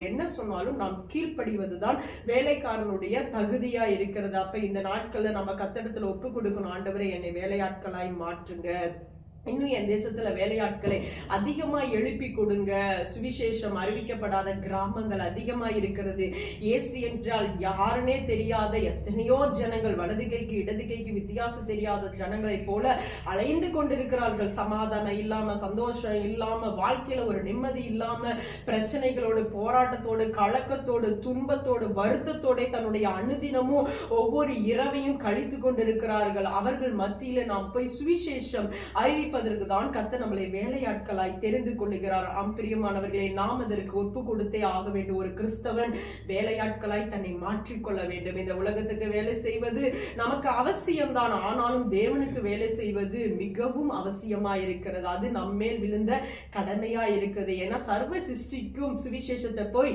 என்ன சொன்னாலும் நாம் கீழ்ப்படிவதுதான் வேலைக்காரனுடைய தகுதியா இருக்கிறது. அப்ப இந்த நாட்கள்ல நம்ம கர்த்தரிடத்துல ஒப்பு கொடுக்கணும். ஆண்டவரே, என்னை வேலையாட்களாய் மாற்றுங்க. இன்னும் என் தேசத்துல வேலையாட்களை அதிகமா எழுப்பி கொடுங்க. சுவிசேஷம் அறிவிக்கப்படாத கிராமங்கள் அதிகமா இருக்கிறது. இயேசு என்றால் யாருன்னே தெரியாத எத்தனையோ ஜனங்கள், வலது கைக்கு இடது கைக்கு வித்தியாசம் தெரியாத ஜனங்களை போல அலைந்து கொண்டிருக்கிறார்கள். சமாதானம் இல்லாம, சந்தோஷம் இல்லாம, வாழ்க்கையில ஒரு நிம்மதி இல்லாம, பிரச்சனைகளோடு, போராட்டத்தோடு, கலக்கத்தோடு, துன்பத்தோடு, வருத்தத்தோட தன்னுடைய அனுதினமும் ஒவ்வொரு இரவையும் கழித்து கொண்டிருக்கிறார்கள். அவர்கள் மத்தியில நாம் போய் சுவிசேஷம் அறிவிப்பதற்கு தான் கர்த்தர் நம்மளை வேலையாட்களாய் தெரிந்து கொள்ளுகிறார். பிரியமானவர்களே, நாம் அதற்கு ஒப்பு கொடுத்தே ஆக வேண்டும். ஒரு கிறிஸ்தவன் வேலையாட்களாய் தன்னை மாற்றிக்கொள்ள வேண்டும். இந்த உலகத்துக்கு வேலை செய்வது நமக்கு அவசியம்தான். ஆனாலும் தேவனுக்கு வேலை செய்வது மிகவும் அவசியமா இருக்கிறது. அது நம்மேல் விழுந்த கடமையா இருக்குது. ஏன்னா சர்வ சிருஷ்டிக்கும் சுவிசேஷத்தை போய்